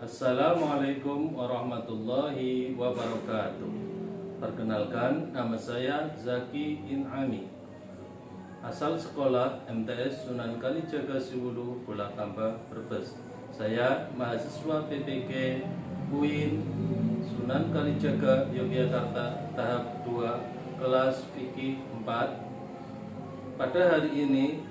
Assalamualaikum warahmatullahi wabarakatuh. Perkenalkan, nama saya Zaki Inami. Asal sekolah MTS Sunan Kalijaga Siwulu, Bulakamba, Brebes. Saya mahasiswa PPG UIN Sunan Kalijaga Yogyakarta tahap 2 kelas fikih 4. Pada hari ini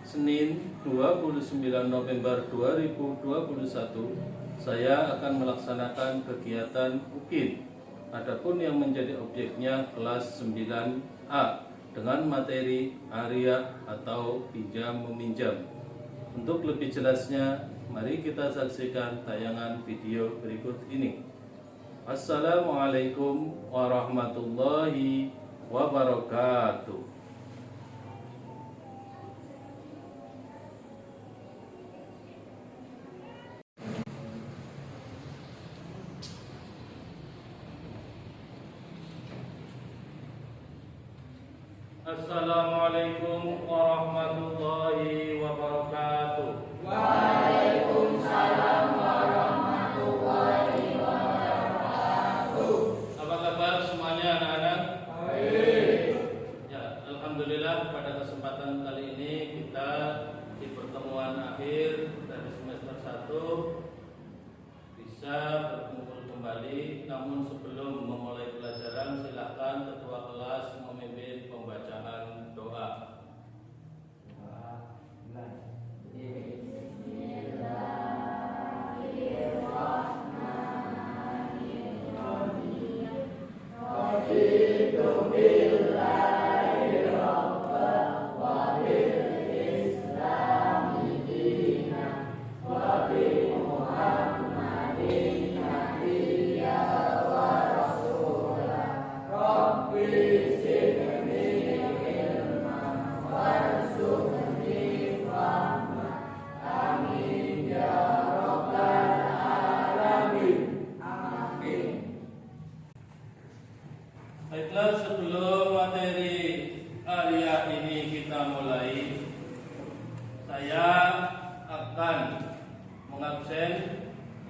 Senin 29 November 2021, saya akan melaksanakan kegiatan UKIN. Adapun yang menjadi objeknya kelas 9A dengan materi Arya atau pinjam meminjam. Untuk lebih jelasnya, mari kita saksikan tayangan video berikut ini. Assalamualaikum warahmatullahi wabarakatuh. Assalamualaikum warahmatullahi wabarakatuh. Waalaikumsalam warahmatullahi wabarakatuh. Apa kabar semuanya anak-anak? Baik. Ya, alhamdulillah pada kesempatan kali ini kita di pertemuan akhir dari semester 1 bisa berkumpul kembali. Namun sebelum memulai pelajaran, silakan ketua kelas memimpin pembacaan doa. Baiklah, sebelum materi Arya ini kita mulai, saya akan mengabsen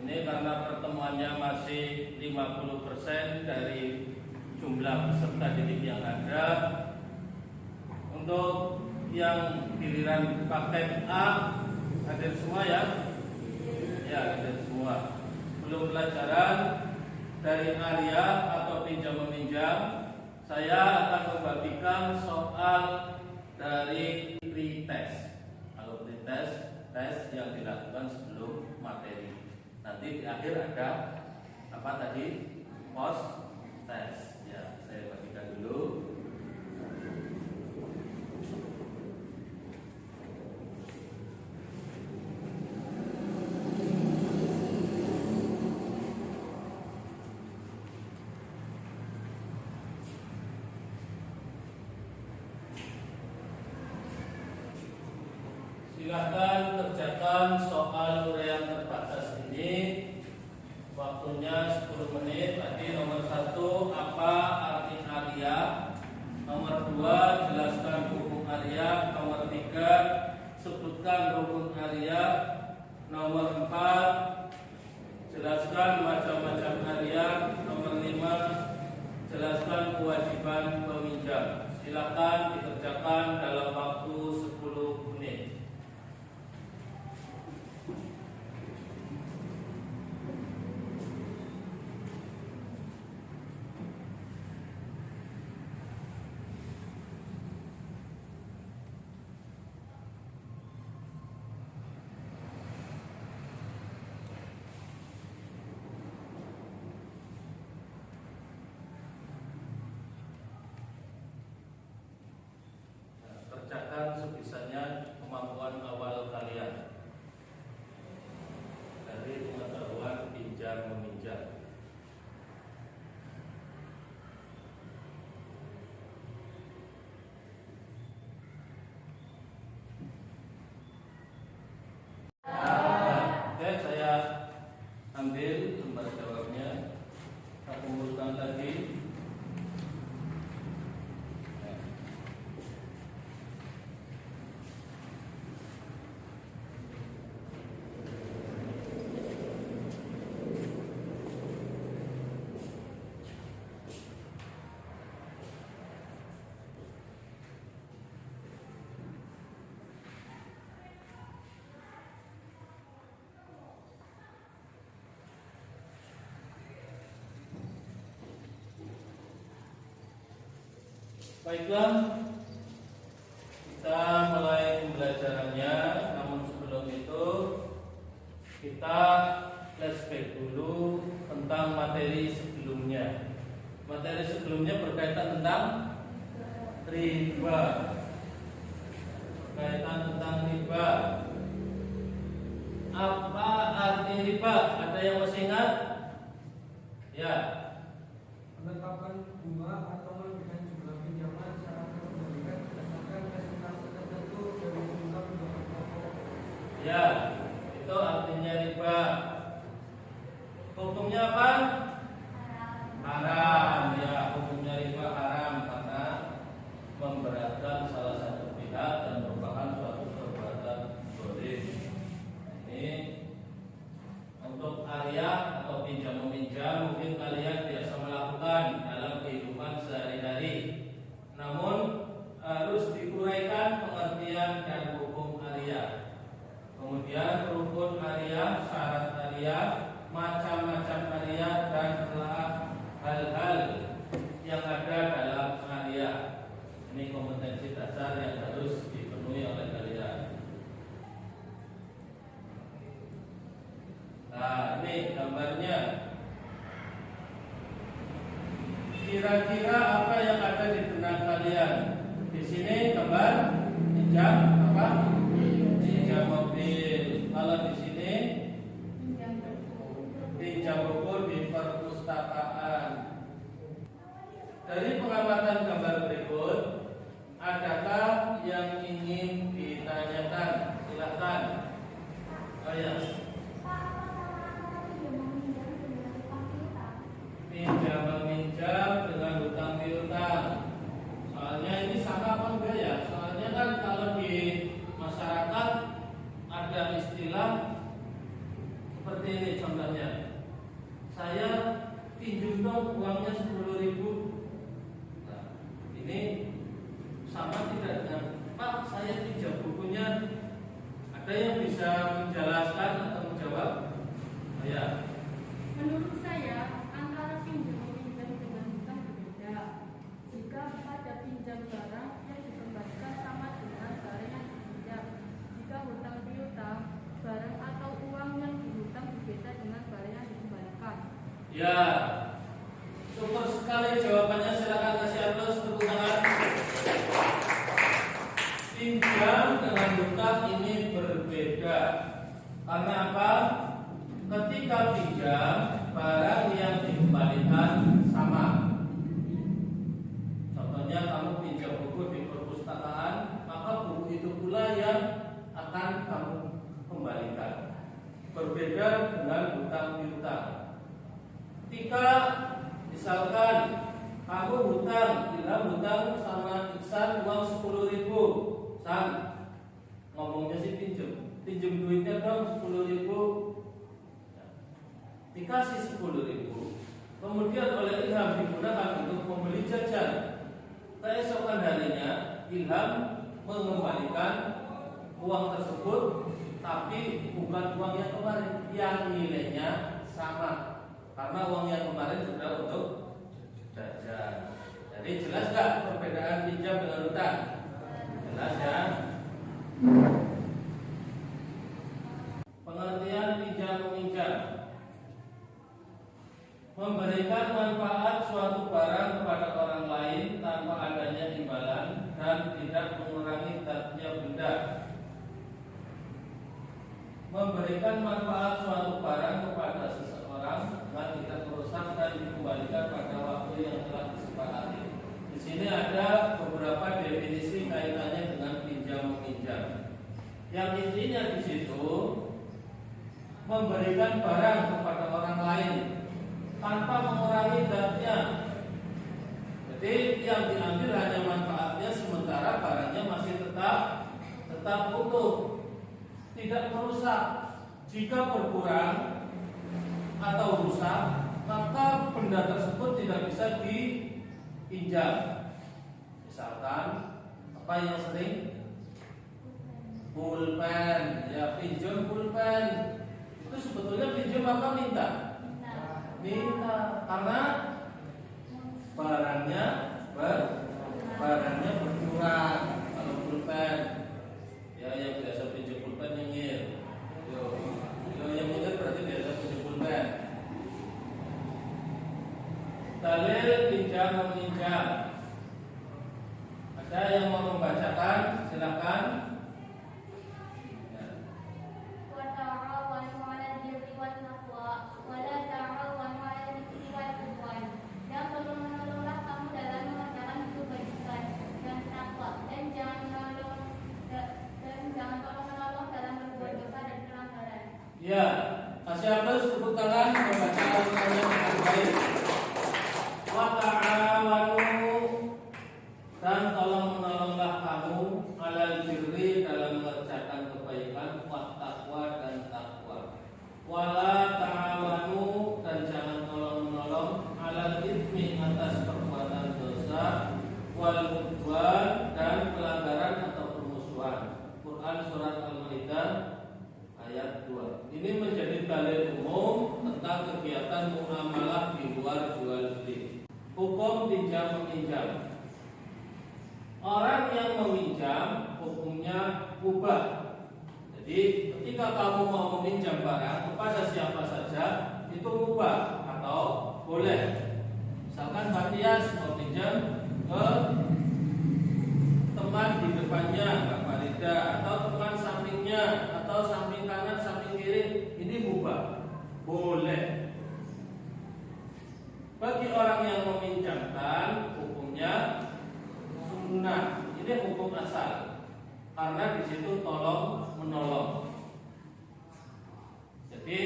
ini karena pertemuannya masih 50% dari jumlah peserta didik yang ada. Untuk yang giliran paket A, hadir semua ya? Ya, hadir semua. Belum pelajaran dari Arya atau pinjam meminjam, saya akan membagikan soal dari pretest. Kalau pretest, tes yang dilakukan sebelum materi. Nanti di akhir ada apa tadi? Post test. Ya, saya bagikan dulu. Silakan kerjakan soal uraian terbatas ini. Waktunya 10 menit. Tadi nomor 1, apa arti Arya? Nomor 2, jelaskan hukum Arya. Nomor 3, sebutkan rukun Arya. Nomor 4, jelaskan macam-macam Arya. Nomor 5, jelaskan kewajiban peminjam. Silakan dikerjakan dalam waktu 10 menit. Kerjakan sebisanya kemampuan awal kalian dari pengetahuan pinjam meminjam. Oke, saya ambil lembar jawabnya, kita kumpulkan lagi. Baiklah, kita mulai pembelajarannya. Namun sebelum itu kita flashback dulu tentang materi sebelumnya. Materi sebelumnya berkaitan tentang riba. Berkaitan tentang riba. Apa arti riba? Ada yang masih ingat? Ya. Penetapan bunga atau melebihan jumlah pinjaman secara kepemilikan berdasarkan presentase tertentu dari jumlah pinjaman pokok. Ya, itu artinya riba. Hukumnya apa? Haram. Ya, hukumnya riba haram karena memberatkan salah satu pihak dan merupakan suatu perbuatan dolim. Ini untuk Arya atau pinjam meminjam mungkin kalian biasa melakukan dalam kehidupan sehari-hari. Namun harus diuraikan pengertian dan hukum Arya. Kemudian rukun Arya, syarat Arya, macam-macam Arya dan hal-hal yang ada dalam Arya. Ini kompetensi dasar yang harus dipenuhi oleh kalian. Nah, ini gambarnya. Kira-kira apa yang ada di benak kalian? Di sini gambar pinjam apa? Pinjam mobil. Kalau di sini pinjam buku di perpustakaan. Dari pengamatan gambar berikut, adakah yang ingin ditanyakan? Silakan. Oh ya. Pinjam meminjam dengan hutang piutang. Soalnya ini sama apa enggak ya? Soalnya kan kalau di masyarakat ada istilah seperti ini contohnya. Saya pinjam dong uangnya 10.000. Nah, ini sama tidak dengan Pak, saya pinjam bukunya. Ada yang bisa menjelaskan atau menjawab? Oh, ya. Menurut saya, antara pinjam meminjam dengan hutang berbeda. Jika pada pinjam barang yang dikembalikan sama dengan barang yang dipinjam. Jika hutang piutang, barang atau uang yang dihutang berbeda dengan barang yang dikembalikan. Ya, syukur sekali jawabannya. Silakan kasih aplaus, tepuk tangan. Pinjam dengan hutang ini berbeda. Karena apa? Ketika pinjam, barang yang dikembalikan sama. Contohnya kamu pinjam buku di perpustakaan, maka buku itu pula yang akan kamu kembalikan. Berbeda dengan hutang piutang. Ketika misalkan kamu hutang, Ilham hutang sama Iksan uang 10.000. San, ngomongnya sih pinjam duitnya dong 10.000. Dikasih 10.000, kemudian oleh Ilham digunakan untuk membeli jajan. Keesokan harinya Ilham mengembalikan uang tersebut, tapi bukan uang yang kemarin, yang nilainya sama, karena uang yang kemarin sudah untuk jajan. Jadi jelas gak perbedaan pinjam dengan hutang? Jelas ya. Pengertian pinjam meminjam: memberikan manfaat suatu barang kepada orang lain tanpa adanya imbalan dan tidak mengurangi zatnya benda. Memberikan manfaat suatu barang kepada seseorang dengan tidak merusak dan dikembalikan pada waktu yang telah disepakati. Di sini ada beberapa definisi kaitannya dengan pinjam meminjam. Yang intinya di situ memberikan barang kepada orang lain tanpa mengurangi zatnya. Jadi yang diambil hanya manfaatnya, sementara barangnya masih tetap utuh, tidak merusak. Jika berkurang atau rusak, maka benda tersebut tidak bisa dipinjam. Misalkan apa yang sering? Pulpen, ya pinjam pulpen. Itu sebetulnya pinjam apa minta? Minta, karena barangnya pinjam meminjam. Ada yang mau membacakan? Silakan. Ya. وتعاونوا على البر والتقوى ولا تعاونوا على الإثم والعدوان. Dan tolong-menolonglah kamu dalam mengerjakan kebaikan dan takwa, dan jangan tolong-menolong dalam berbuat dosa dan pelanggaran. Ya, kasih aplaus tepuk tangan membaca Al-Qur'an dengan baik. Wa ta'awanu, dan tolong menolonglah kamu alal birri dalam mengerjakan kebaikan, wa taqwa dan takwa. Wala ta'awanu, dan jangan tolong menolong alal itsmi atas perbuatan dosa, wal udwan dan pelanggaran atau permusuhan. Quran surat Al-Maidah ayat 2. Ini menjadi dalil umum tentang kegiatan muamalah di luar jual beli. Hukum pinjam meminjam. Orang yang meminjam hukumnya mubah. Jadi ketika kamu mau meminjam barang kepada siapa saja itu mubah atau boleh. Misalkan Matias mau pinjam ke teman di depannya, Mbak Farida, atau teman sampingnya, atau samping kanan, samping kiri, ini mubah, boleh. Bagi orang yang meminjamkan hukumnya sunnah, ini hukum asal, karena di situ tolong menolong. Jadi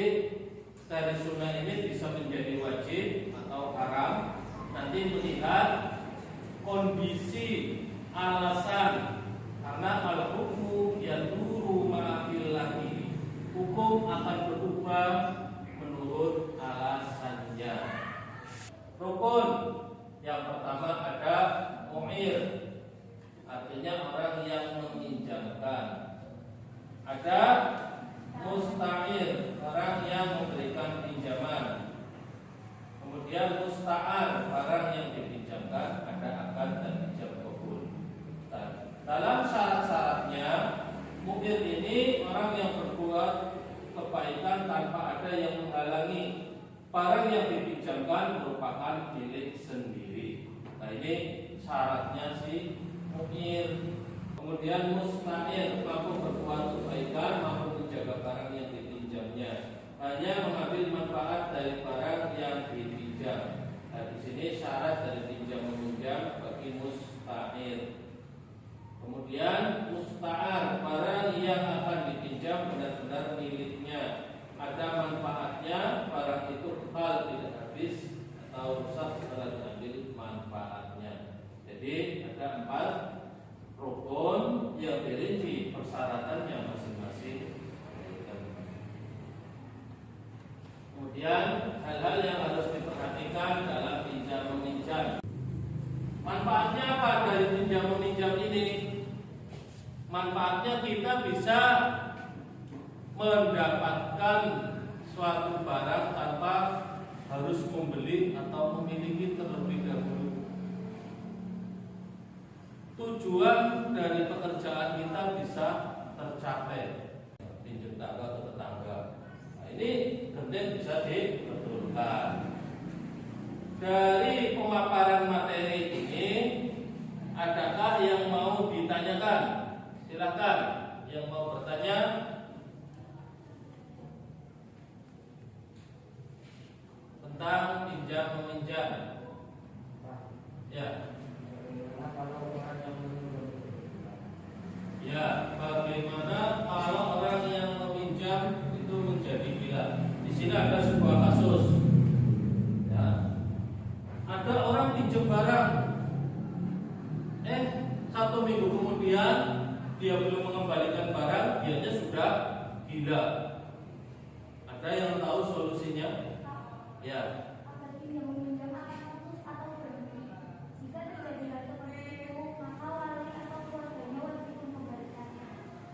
dari sunnah ini bisa menjadi wajib atau haram. Nanti melihat kondisi, alasan, karena al-hukmu yaduru ma'afillahi, hukum akan berubah menurut alasannya. Rukun yang pertama ada mu'ir, artinya orang yang meminjamkan. Ada musta'ir, orang yang memberikan pinjaman. Kemudian musta'ar, barang yang dipinjamkan, ada akad dan ijab kabul. Dalam syarat-syaratnya, mu'ir ini orang yang berbuat kebaikan tanpa ada yang menghalangi. Barang yang dipinjamkan merupakan milik sendiri. Nah ini syaratnya si mu'ir. Kemudian musta'ir, mampu berbuat kebaikan, mampu menjaga barang yang dipinjamnya, hanya mengambil manfaat dari barang yang dipinjam. Nah di sini syarat dari pinjam meminjam bagi musta'ir. Kemudian musta'ar, barang yang akan dipinjam benar-benar miliknya, ada manfaatnya, barang itu kekal tidak habis atau rusak setelah diambil manfaatnya. Jadi ada 4 rukun yang dirinci persyaratannya masing-masing. Kemudian hal-hal yang harus diperhatikan dalam pinjam meminjam. Manfaatnya apa dari pinjam meminjam ini? Manfaatnya kita bisa mendapatkan suatu barang tanpa harus membeli atau memiliki terlebih dahulu. Tujuan dari pekerjaan kita bisa tercapai, pinjam tangga ke tetangga. Nah, ini penting bisa dibetulkan. Dari pemaparan materi ini, adakah yang mau ditanyakan? Silakan, yang mau bertanya. Tentang pinjam meminjam. Ya. Ya, bagaimana kalau orang yang meminjam itu menjadi gila? Di sini ada sebuah kasus. Ya. Ada orang pinjam barang. 1 minggu kemudian dia belum mengembalikan barang, dianya sudah gila. Ada yang tahu solusinya? Ya. Apabila meminjam akan putus atau berhenti, jika terjadi hal seperti itu, maka wali atau keluarganya wajib mengembalikannya.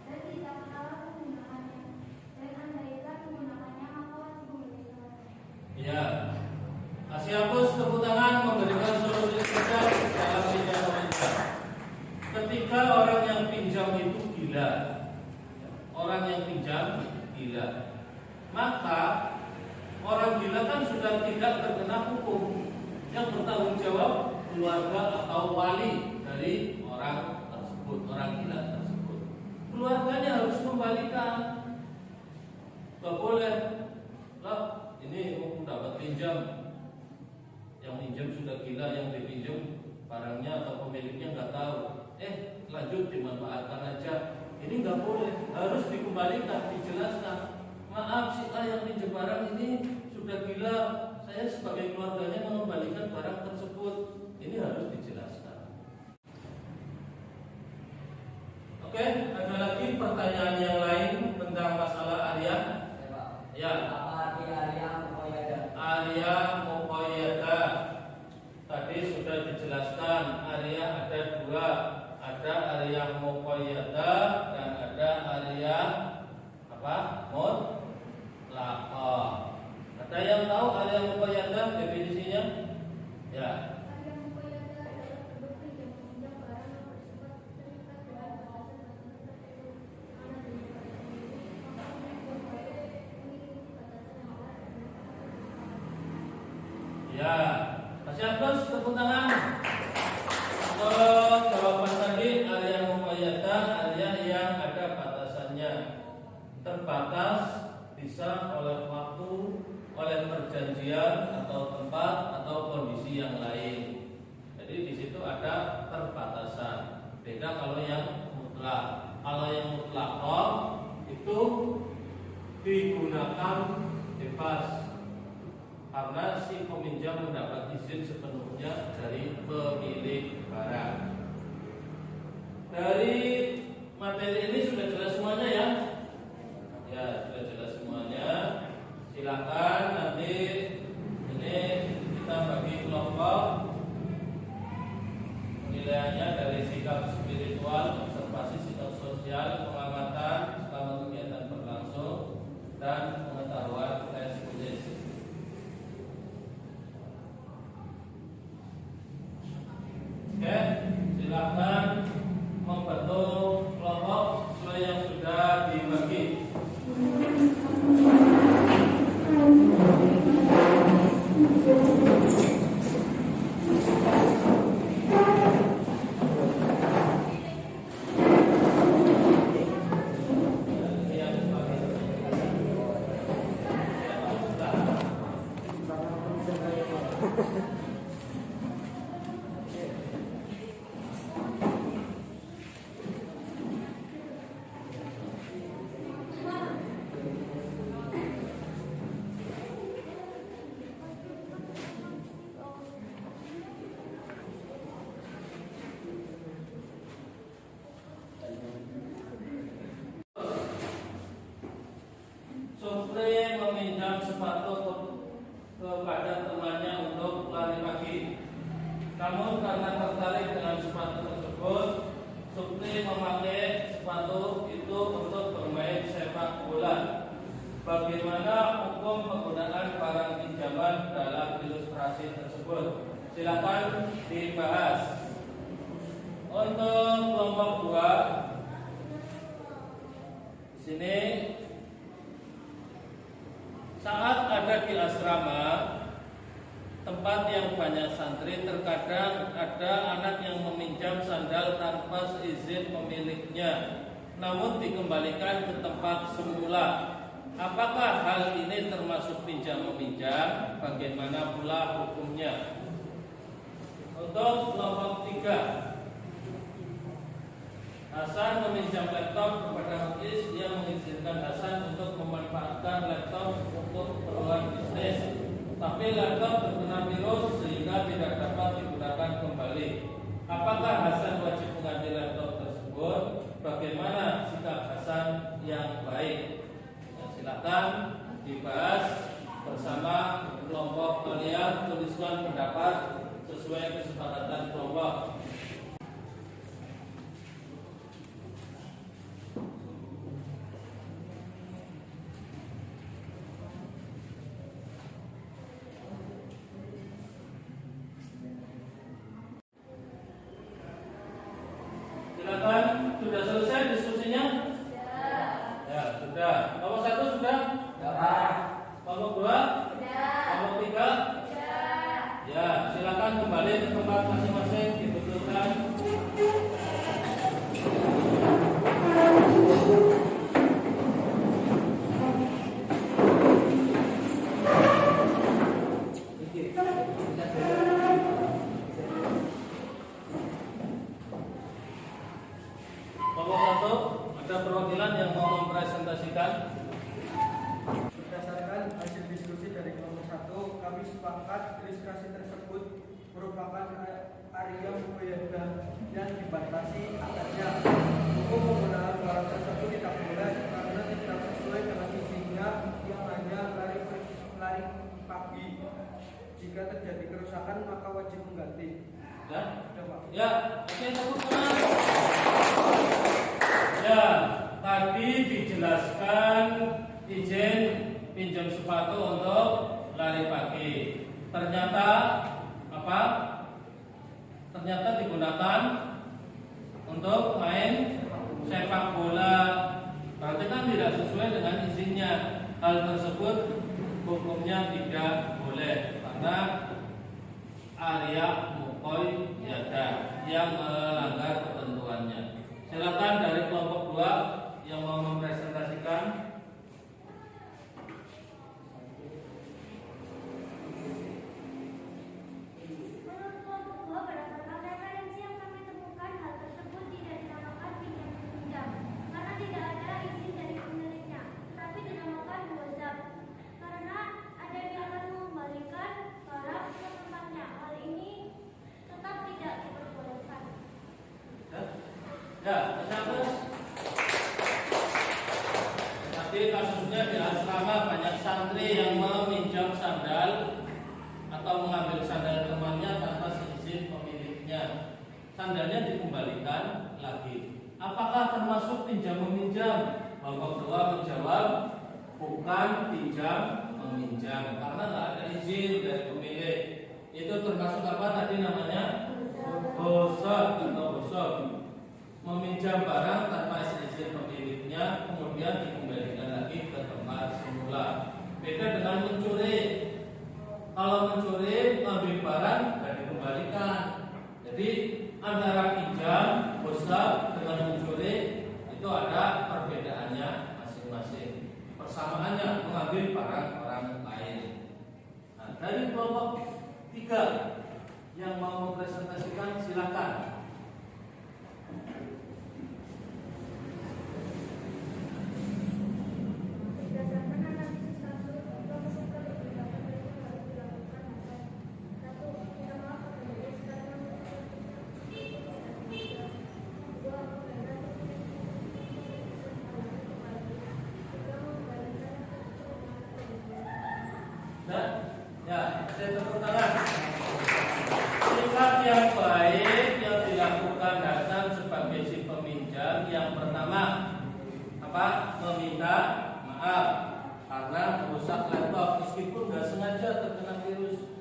Dan jika salah menggunakannya, dan andaikan menggunakannya, maka wajib membayarnya. Ya. Kasih hapus tepuk tangan memberikan solusi cerdas dalam pinjam meminjam. Ketika orang yang pinjam itu gila, orang yang pinjam gila, maka orang gila kan sudah tidak terkena hukum. Yang bertanggung jawab keluarga atau wali dari orang tersebut, orang gila tersebut. Keluarganya harus kembalikan. Gak boleh lah, ini dapat pinjam, yang pinjam sudah gila, yang dipinjam barangnya atau pemiliknya nggak tahu, lanjut dimanfaatkan aja. Ini nggak boleh, harus dikembalikan, dijelaskan. Maaf, si A yang pinjam barang ini sudah gila, saya sebagai keluarganya mengembalikan barang tersebut. Ini harus dijelaskan. Oke, ada lagi pertanyaan yang lain tentang masalah Arya? Ya. Apa arti Arya Muqayyadah? Arya Muqayyadah tadi sudah dijelaskan. Arya ada dua, ada Arya Muqayyadah dan ada Arya mutlaqah. Ada yang tahu Arya Muqayyadah definisinya? Ya. Arya Muqayyadah adalah produk pinjam meminjam barang yang bersifat terikat dengan batasan tertentu. Mana dari barang sendiri, maka pinjam barang memiliki batasan yang jelas dan Ya. Kasih aplaus, tepuk tangan. Untuk jawaban tadi, Arya Muqayyadah, Arya yang ada batasannya. Terbatas bisa oleh waktu, oleh perjanjian atau tempat atau kondisi yang lain. Jadi di situ ada perbatasan. Beda kalau yang mutlak. Kalau yang mutlak itu digunakan bebas karena si peminjam mendapat izin sepenuhnya dari pemilik barang. Dari materi ini sudah jelas semuanya ya? Ya, sudah jelas semuanya. Silakan nanti ini kita bagi kelompok. Penilaiannya dari sikap spiritual, observasi sikap sosial, pengamatan selama kegiatan berlangsung, dan pengetahuan tes tulis. Oke, silakan membentuk kelompok sesuai yang sudah dibagi. Supri meminjam sepatu kepada temannya untuk lari pagi. Namun karena tertarik dengan sepatu tersebut, Supri memakai sepatu itu untuk bermain sepak bola. Bagaimana hukum penggunaan barang pinjaman dalam ilustrasi tersebut? Silakan dibahas. Untuk kelompok 2, sini saat ada di asrama, tempat yang banyak santri, terkadang ada anak yang meminjam sandal tanpa seizin pemiliknya, namun dikembalikan ke tempat semula. Apakah hal ini termasuk pinjam meminjam? Bagaimana pula hukumnya? Untuk kelompok 3, Hasan meminjam laptop kepada Muiz. Dia mengizinkan Hasan untuk memanfaatkan laptop untuk keperluan bisnis, tapi laptop terkena virus sehingga tidak dapat digunakan kembali. Apakah Hasan wajib mengganti laptop tersebut? Bagaimana sikap Hasan yang baik? Silakan dibahas bersama kelompok kalian. Tuliskan pendapat sesuai kesepakatan kelompok. Sudah selesai diskusinya? Ya, sudah. Kelompok 1 sudah? Kelompok 2? Kelompok 3? Ya, silakan. kembali ke tempat masing-masing, dibetulkan. Kelompok satu, ada perwakilan yang mau mempresentasikan. Berdasarkan hasil diskusi dari kelompok 1, kami sepakat ilustrasi tersebut merupakan area mukoyada yang dibatasi atasnya. Hukum penggunaan barang tersebut tidak boleh karena tidak sesuai dengan isinya yang hanya lari pagi. Jika terjadi kerusakan maka wajib mengganti. Ya, oke, tepuk tangan. Ya, tadi dijelaskan izin pinjam sepatu untuk lari pagi. Ternyata apa? Ternyata digunakan untuk main sepak bola. Berarti kan tidak sesuai dengan izinnya. Hal tersebut hukumnya tidak boleh karena area mukoi yada yang melanggar ketentuannya. Silakan dari kelompok 2 yang mau mempresentasikan. Menurut kelompok 2, berdasarkan referensi yang kami temukan, hal tersebut tidak dinamakan pinjam karena tidak ada izin dari pemiliknya, tetapi dinamakan gozab karena ada yang akan mengembalikan barang ke tempatnya. Hal ini tetap tidak diperbolehkan. Ya, siapa? Tadi kasusnya di asrama banyak santri yang meminjam sandal atau mengambil sandal temannya tanpa seizin pemiliknya. Sandalnya dikembalikan lagi. Apakah termasuk pinjam meminjam? Kelompok 2 menjawab bukan pinjam meminjam karena nggak ada izin dari pemilik. Itu termasuk apa tadi namanya? Gosok atau gosok. Meminjam barang tanpa izin pemiliknya kemudian dikembalikan lagi ke tempat semula. Beda dengan mencuri. Kalau mencuri ambil barang dan dikembalikan. Jadi antara pinjam, gosok dengan mencuri itu ada perbedaannya masing-masing. Persamaannya mengambil barang orang lain. Nah, dari kelompok 3 yang mau mempresentasikan silakan. Berdasarkan analisis kasus, proses penyelidikan yang harus dilakukan adalah 1. Minta maaf kepada Denis karena Ya, saya tepuk tangan. Sikap yang baik yang dilakukan Hasan sebagai si peminjam yang pertama apa? Meminta maaf karena merusak laptop meskipun nggak sengaja terkena virus.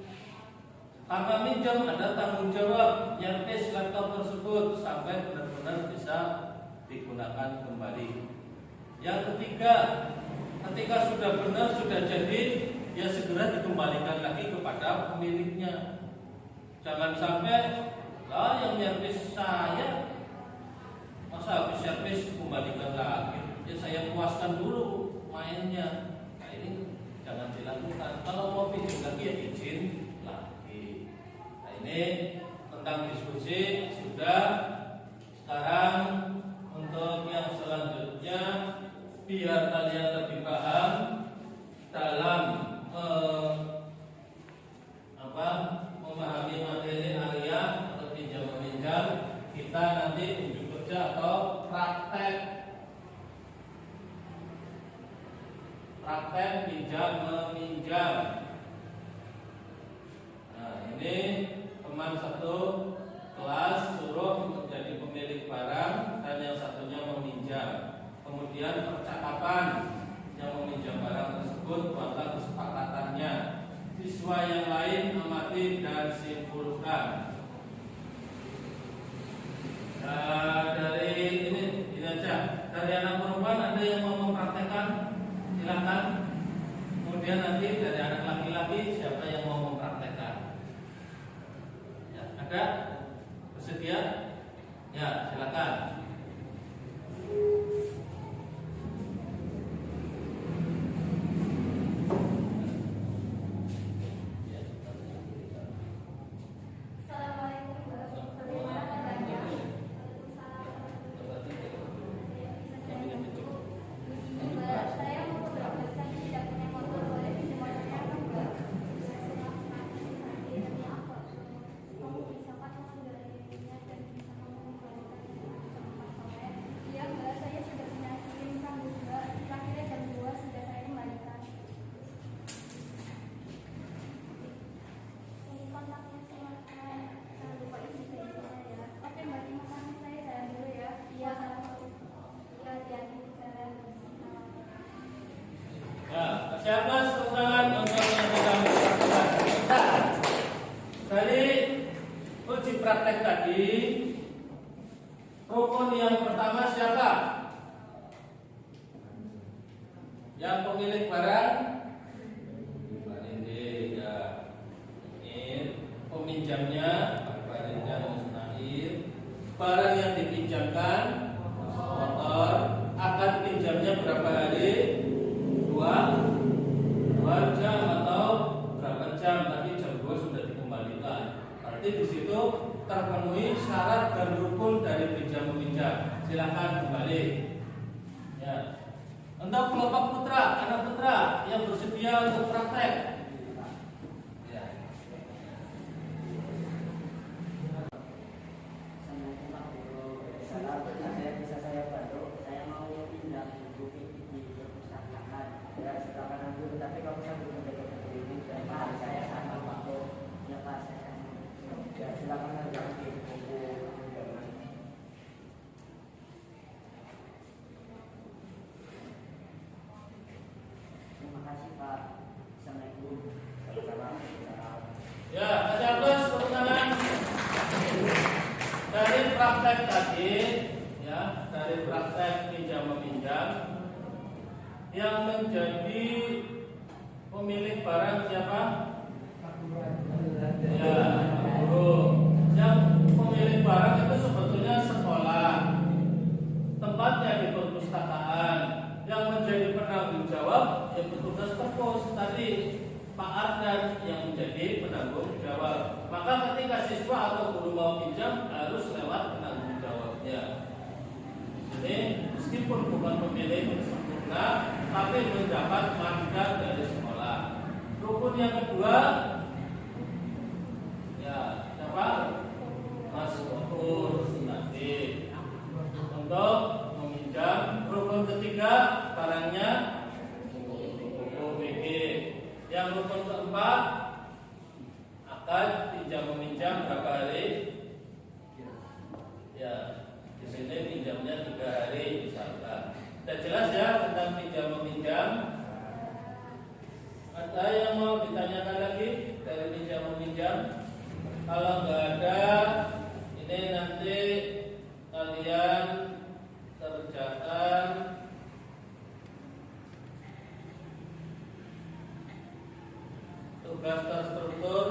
Karena minjam ada tanggung jawab yang tes laptop tersebut sampai benar-benar bisa digunakan kembali. Yang ketiga, ketika sudah benar sudah jadi, ya segera dikembalikan lagi kepada pemiliknya. Jangan sampai lah yang servis saya masa habis servis kembalikan lagi. Ya saya puaskan dulu mainnya. Nah ini jangan dilakukan. Kalau mau pinjam lagi ya izin lagi. Nah ini tentang diskusi sudah. Sekarang untuk yang selanjutnya biar kalian lebih paham dalam memahami materi area atau pinjam meminjam, kita nanti unjuk kerja atau praktek pinjam meminjam. Nah ini teman satu kelas suruh menjadi pemilik barang dan yang satunya meminjam. Kemudian percakapan yang meminjam barang tersebut buatlah kesepakatannya. Siswa yang lain amati dan simpulkan. Nah, dari ini aja. Dari anak perempuan ada yang mau mempraktekkan? Silakan. Kemudian nanti dari anak laki-laki siapa yang mau mempraktekkan? Ya. Ada? Bersedia? Ya, silakan. Assalamualaikum warahmatullahi wabarakatuh. Saya mau beroperasi tidak punya motor, boleh pinjam motornya apa enggak? Demi apa? Kamu bisa kan mengendalinya dan bisa mengembalikan saya. Iya enggak, saya sudah punya SIM sambung enggak. Terakhirnya jam 2 sudah saya kembalikan. Ini kontaknya saya lupa isi saya ya. Oke, berarti makanya saya jalan dulu ya. Iya, assalamualaikum. Iya, hati-hati di jalan. Ya, siapa tepuk tangan untuk yang sedang berpraktek. Nah, dari uji praktek tadi, rukun yang pertama siapa? Yang pemilik barang? Pak Rinde, ya. Ini peminjamnya, Pak Rinde Musnair. Barang yang dipinjamkan, motor, akan pinjamnya berapa hari? 2 jam atau berapa jam, tadi jam 2 sudah dikembalikan. Berarti di situ terpenuhi syarat dan rukun dari pinjam meminjam. Silakan kembali. Ya. Untuk kelompok putra, anak putra yang bersedia untuk praktek. Ya. Assalamualaikum Pak Guru. Saya bisa saya bantu. Saya mau pindah buku di perpustakaan. Ya, silakan nanti. Tapi kalau saya belum menjaga ini, Pak, saya sama Pak Guru. Ya Pak, saya. Ya, silakan nanti buku. Terima kasih Pak. Assalamualaikum. Sama-sama. Ya, Mas Agus, tepuk tangan. Dari praktek tadi, ya, dari praktek pinjam meminjam, yang menjadi pemilik barang siapa? Ya, guru. Yang pemilik barang itu sebetulnya sekolah, tempatnya di perpustakaan. Yang menjadi penanggung jawab ya petugas perpus tadi, Pak Ardan yang menjadi penanggung jawab. Maka ketika siswa atau guru mau pinjam harus lewat penanggung jawabnya. Jadi meskipun bukan pemilik sempurna, tapi mendapat mandat dari sekolah. Rukun yang kedua, ya siapa? Mas Gopur nanti untuk meminjam. Rukun ketiga barangnya buku BG. Yang rukun keempat akan pinjam meminjam berapa hari? Ya, di sini pinjamnya 3 hari misalkan. Sudah jelas ya tentang pinjam meminjam. Ada yang mau ditanyakan lagi dari pinjam meminjam? Kalau nggak ada, ini nanti kalian kerjakan tugas terstruktur.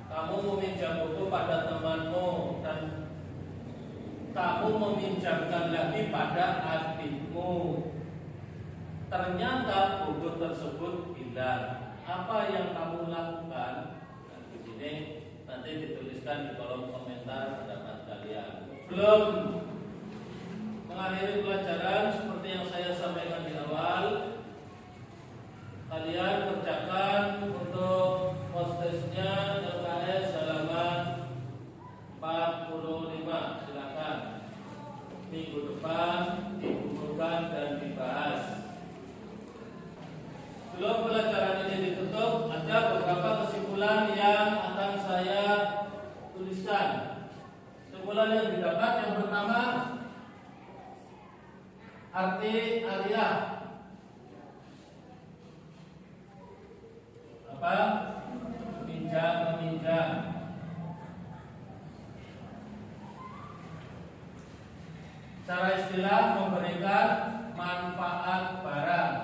Kamu meminjam buku pada temanmu dan kamu meminjamkan lagi pada adikmu. Ternyata buku tersebut hilang. Apa yang kamu lakukan? Nah, di sini nanti dituliskan di kolom komentar pendapat kalian. Belum mengakhiri pelajaran seperti yang saya sampaikan di awal, kalian kerjakan untuk postesnya LKS halaman 45. Silakan minggu depan dikumpulkan dan dibahas. Sebelum pelajaran ini ditutup, ada beberapa kesimpulan yang akan saya tuliskan. Kesimpulan yang didapat yang pertama, arti aliyah. Apa? Pinjam meminjam. Secara istilah memberikan manfaat barang.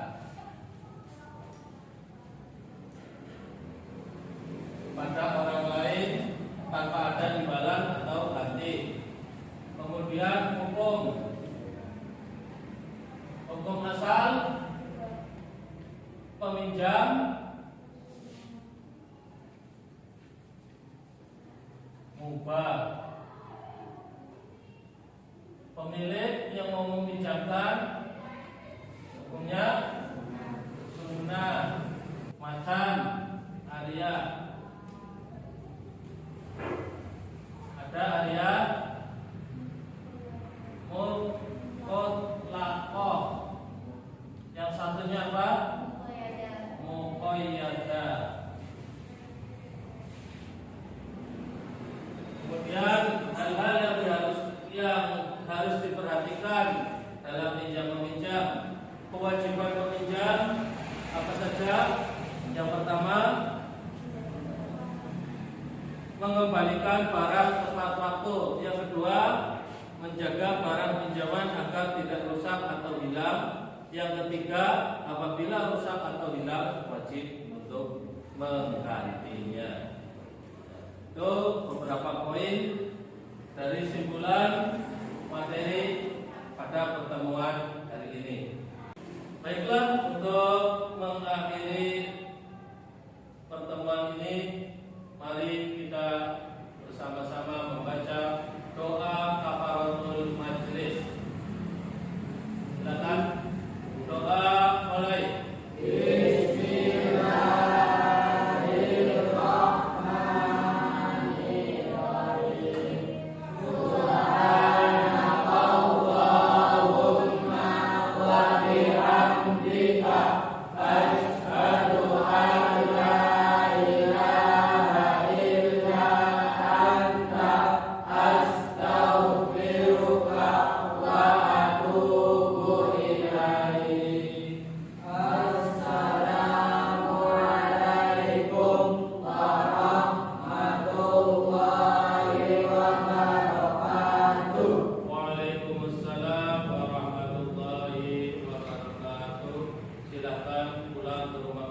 peminjam mubah. Pemilik yang mau meminjamkan hukumnya sunnah. Macan Arya, ada Arya mutlaqah. Yang satunya apa? Muqayyadah. Kemudian hal-hal yang harus diperhatikan dalam pinjam meminjam. Kewajiban peminjam apa saja? Yang pertama, mengembalikan barang tepat waktu. Yang kedua, menjaga barang pinjaman agar tidak rusak atau hilang. Yang ketiga, apabila rusak atau hilang, wajib untuk menggantinya. Itu beberapa poin dari simpulan materi pada pertemuan hari ini. Baiklah, untuk mengakhiri pertemuan ini, mari kita bersama-sama membaca doa kafaratul majlis. Silakan doa mulai. Waalaikumsalam warahmatullahi wabarakatuh. Silakan pulang ke rumah